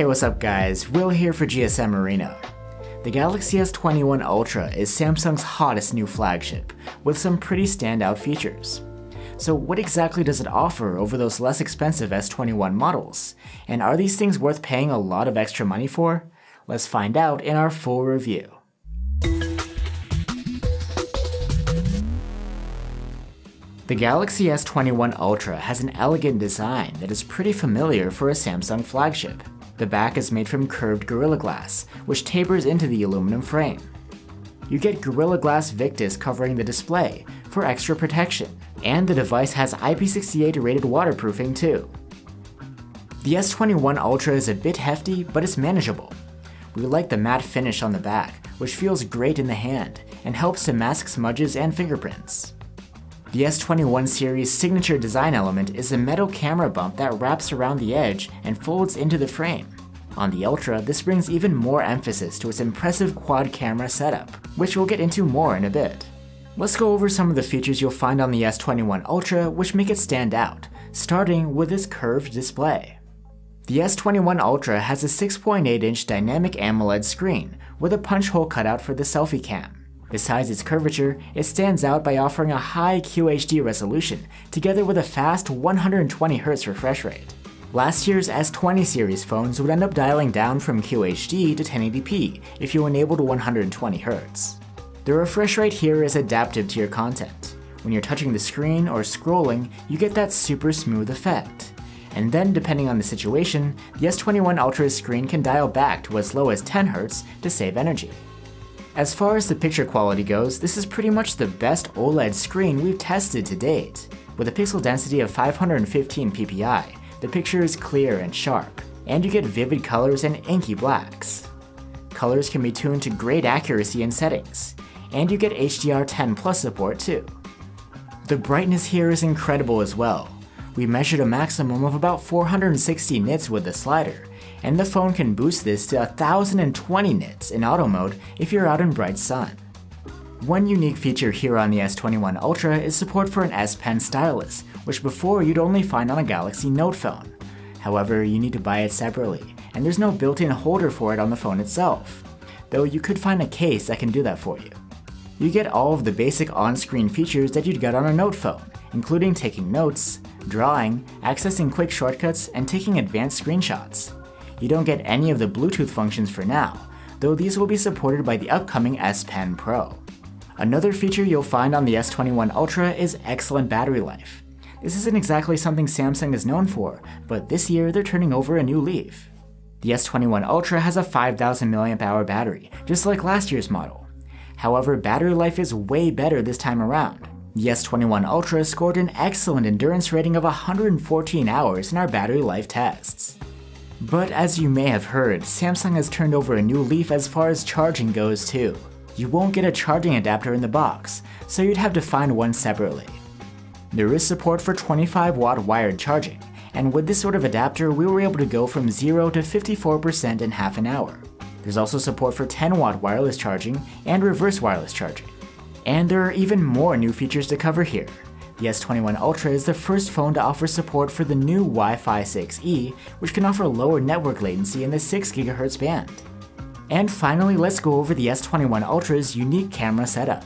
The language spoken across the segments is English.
Hey, what's up guys, Will here for GSM Arena. The Galaxy S21 Ultra is Samsung's hottest new flagship, with some pretty standout features. So what exactly does it offer over those less expensive S21 models? And are these things worth paying a lot of extra money for? Let's find out in our full review. The Galaxy S21 Ultra has an elegant design that is pretty familiar for a Samsung flagship. The back is made from curved Gorilla Glass, which tapers into the aluminum frame. You get Gorilla Glass Victus covering the display for extra protection, and the device has IP68 rated waterproofing too. The S21 Ultra is a bit hefty, but it's manageable. We like the matte finish on the back, which feels great in the hand and helps to mask smudges and fingerprints. The S21 series' signature design element is a metal camera bump that wraps around the edge and folds into the frame. On the Ultra, this brings even more emphasis to its impressive quad camera setup, which we'll get into more in a bit. Let's go over some of the features you'll find on the S21 Ultra which make it stand out, starting with its curved display. The S21 Ultra has a 6.8-inch Dynamic AMOLED screen with a punch hole cutout for the selfie cam. Besides its curvature, it stands out by offering a high QHD resolution together with a fast 120Hz refresh rate. Last year's S20 series phones would end up dialing down from QHD to 1080p if you enabled 120Hz. The refresh rate here is adaptive to your content. When you're touching the screen or scrolling, you get that super smooth effect. And then depending on the situation, the S21 Ultra's screen can dial back to as low as 10Hz to save energy. As far as the picture quality goes, this is pretty much the best OLED screen we've tested to date. With a pixel density of 515 ppi, the picture is clear and sharp, and you get vivid colors and inky blacks. Colors can be tuned to great accuracy in settings, and you get HDR10+ support too. The brightness here is incredible as well. We measured a maximum of about 460 nits with the slider, and the phone can boost this to 1020 nits in auto mode if you're out in bright sun. One unique feature here on the S21 Ultra is support for an S Pen stylus, which before you'd only find on a Galaxy Note phone. However, you need to buy it separately, and there's no built-in holder for it on the phone itself, though you could find a case that can do that for you. You get all of the basic on-screen features that you'd get on a Note phone, including taking notes, drawing, accessing quick shortcuts, and taking advanced screenshots. You don't get any of the Bluetooth functions for now, though these will be supported by the upcoming S Pen Pro. Another feature you'll find on the S21 Ultra is excellent battery life. This isn't exactly something Samsung is known for, but this year they're turning over a new leaf. The S21 Ultra has a 5000 mAh battery, just like last year's model. However, battery life is way better this time around. The S21 Ultra scored an excellent endurance rating of 114 hours in our battery life tests. But as you may have heard, Samsung has turned over a new leaf as far as charging goes too. You won't get a charging adapter in the box, so you'd have to find one separately. There is support for 25-watt wired charging, and with this sort of adapter we were able to go from 0 to 54% in half an hour. There's also support for 10-watt wireless charging and reverse wireless charging. And there are even more new features to cover here. The S21 Ultra is the first phone to offer support for the new Wi-Fi 6E, which can offer lower network latency in the 6 GHz band. And finally, let's go over the S21 Ultra's unique camera setup.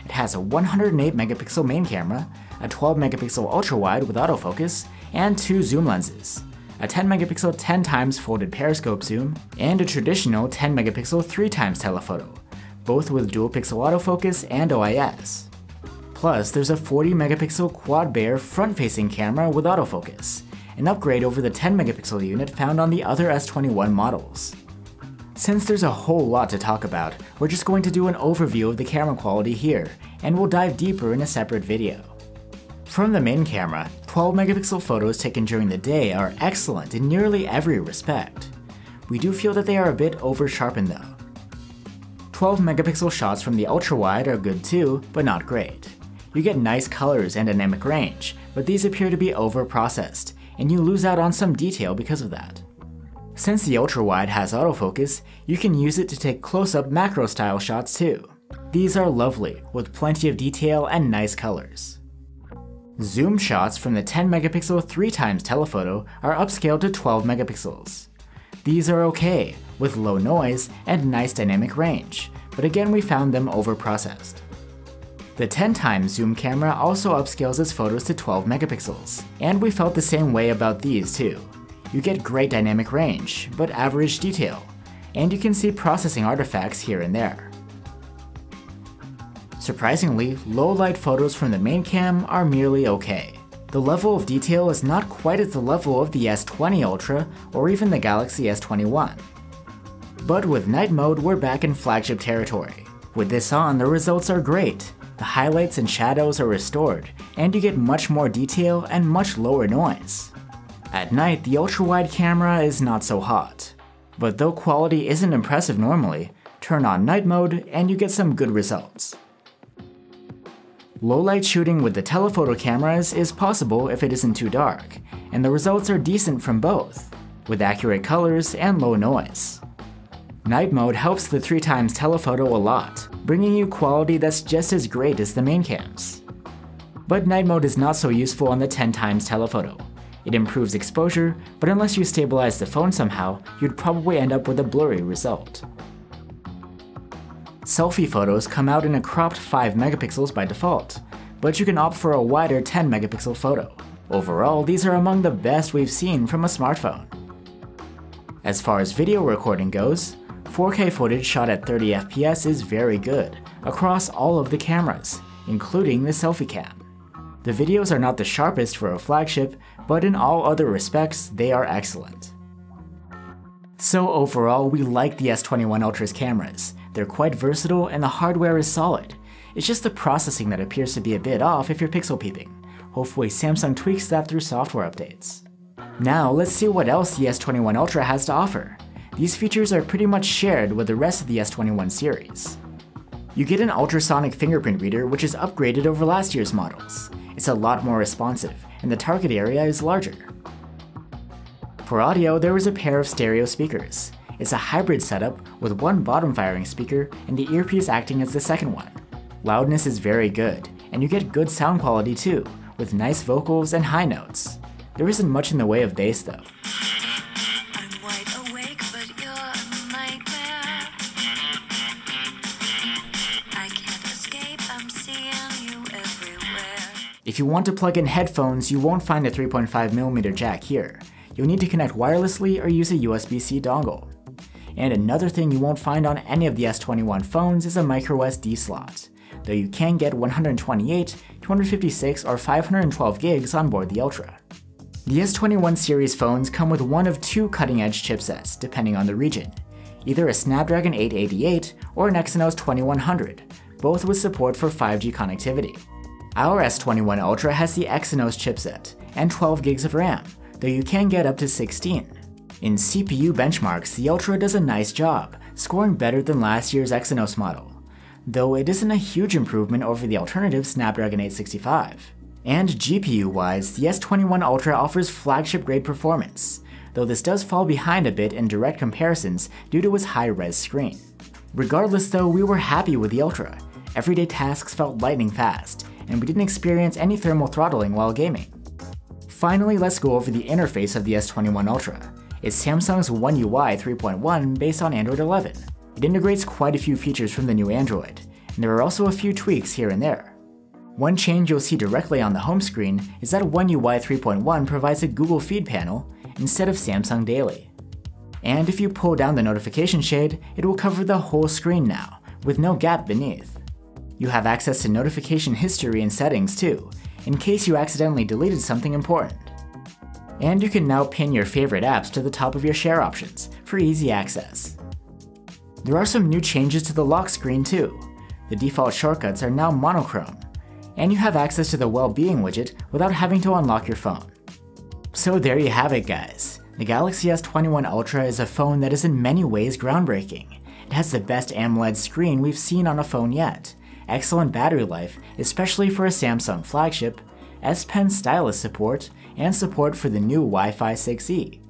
It has a 108 megapixel main camera, a 12 megapixel ultra-wide with autofocus, and 2 zoom lenses, a 10 megapixel 10x folded periscope zoom, and a traditional 10 megapixel 3x telephoto, both with dual pixel autofocus and OIS. Plus, there's a 40 megapixel quad-bare front-facing camera with autofocus, an upgrade over the 10 megapixel unit found on the other S21 models. Since there's a whole lot to talk about, we're just going to do an overview of the camera quality here, and we'll dive deeper in a separate video. From the main camera, 12 megapixel photos taken during the day are excellent in nearly every respect. We do feel that they are a bit over-sharpened though. 12 megapixel shots from the ultra-wide are good too, but not great. You get nice colors and dynamic range, but these appear to be over-processed, and you lose out on some detail because of that. Since the ultra-wide has autofocus, you can use it to take close-up macro-style shots too. These are lovely, with plenty of detail and nice colors. Zoom shots from the 10 megapixel 3x telephoto are upscaled to 12 megapixels. These are okay, with low noise and nice dynamic range, but again we found them overprocessed. The 10x zoom camera also upscales its photos to 12 megapixels, and we felt the same way about these too. You get great dynamic range, but average detail, and you can see processing artifacts here and there. Surprisingly, low light photos from the main cam are merely okay. The level of detail is not quite at the level of the S20 Ultra or even the Galaxy S21. But with night mode, we're back in flagship territory. With this on, the results are great. The highlights and shadows are restored, and you get much more detail and much lower noise. At night, the ultra-wide camera is not so hot. But though quality isn't impressive normally, turn on night mode and you get some good results. Low-light shooting with the telephoto cameras is possible if it isn't too dark, and the results are decent from both, with accurate colors and low noise. Night mode helps the 3x telephoto a lot, bringing you quality that's just as great as the main cams. But night mode is not so useful on the 10x telephoto. It improves exposure, but unless you stabilize the phone somehow, you'd probably end up with a blurry result. Selfie photos come out in a cropped 5 megapixels by default, but you can opt for a wider 10 megapixel photo. Overall, these are among the best we've seen from a smartphone. As far as video recording goes, 4K footage shot at 30 FPS is very good, across all of the cameras, including the selfie cam. The videos are not the sharpest for a flagship, but in all other respects, they are excellent. So overall, we like the S21 Ultra's cameras. They're quite versatile and the hardware is solid. It's just the processing that appears to be a bit off if you're pixel peeping. Hopefully Samsung tweaks that through software updates. Now let's see what else the S21 Ultra has to offer. These features are pretty much shared with the rest of the S21 series. You get an ultrasonic fingerprint reader which is upgraded over last year's models. It's a lot more responsive, and the target area is larger. For audio, there is a pair of stereo speakers. It's a hybrid setup with one bottom-firing speaker and the earpiece acting as the second one. Loudness is very good, and you get good sound quality too, with nice vocals and high notes. There isn't much in the way of bass though. If you want to plug in headphones, you won't find a 3.5mm jack here. You'll need to connect wirelessly or use a USB-C dongle. And another thing you won't find on any of the S21 phones is a microSD slot, though you can get 128, 256, or 512 gigs on board the Ultra. The S21 series phones come with one of two cutting-edge chipsets, depending on the region, either a Snapdragon 888 or an Exynos 2100, both with support for 5G connectivity. Our S21 Ultra has the Exynos chipset and 12 gigs of RAM, though you can get up to 16. In CPU benchmarks, the Ultra does a nice job, scoring better than last year's Exynos model, though it isn't a huge improvement over the alternative Snapdragon 865. And GPU-wise, the S21 Ultra offers flagship-grade performance, though this does fall behind a bit in direct comparisons due to its high-res screen. Regardless though, we were happy with the Ultra. Everyday tasks felt lightning fast, and we didn't experience any thermal throttling while gaming. Finally, let's go over the interface of the S21 Ultra. It's Samsung's One UI 3.1 based on Android 11. It integrates quite a few features from the new Android, and there are also a few tweaks here and there. One change you'll see directly on the home screen is that One UI 3.1 provides a Google Feed panel instead of Samsung Daily. And if you pull down the notification shade, it will cover the whole screen now, with no gap beneath. You have access to notification history and settings too, in case you accidentally deleted something important. And you can now pin your favorite apps to the top of your share options for easy access. There are some new changes to the lock screen too. The default shortcuts are now monochrome, and you have access to the well-being widget without having to unlock your phone. So there you have it guys. The Galaxy S21 Ultra is a phone that is in many ways groundbreaking. It has the best AMOLED screen we've seen on a phone yet, excellent battery life, especially for a Samsung flagship, S Pen stylus support, and support for the new Wi-Fi 6E.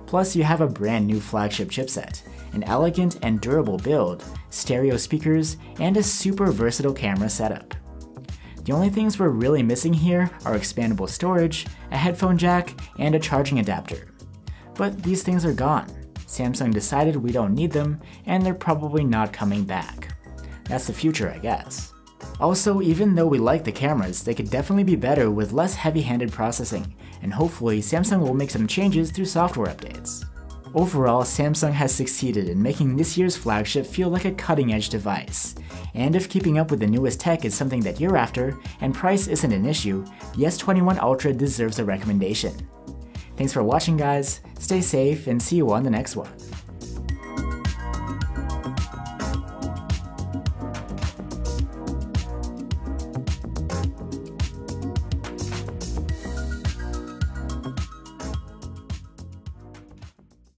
Plus you have a brand new flagship chipset, an elegant and durable build, stereo speakers, and a super versatile camera setup. The only things we're really missing here are expandable storage, a headphone jack, and a charging adapter. But these things are gone, Samsung decided we don't need them, and they're probably not coming back. That's the future, I guess. Also, even though we like the cameras, they could definitely be better with less heavy-handed processing, and hopefully Samsung will make some changes through software updates. Overall, Samsung has succeeded in making this year's flagship feel like a cutting-edge device. And if keeping up with the newest tech is something that you're after, and price isn't an issue, the S21 Ultra deserves a recommendation. Thanks for watching, guys, stay safe, and see you on the next one.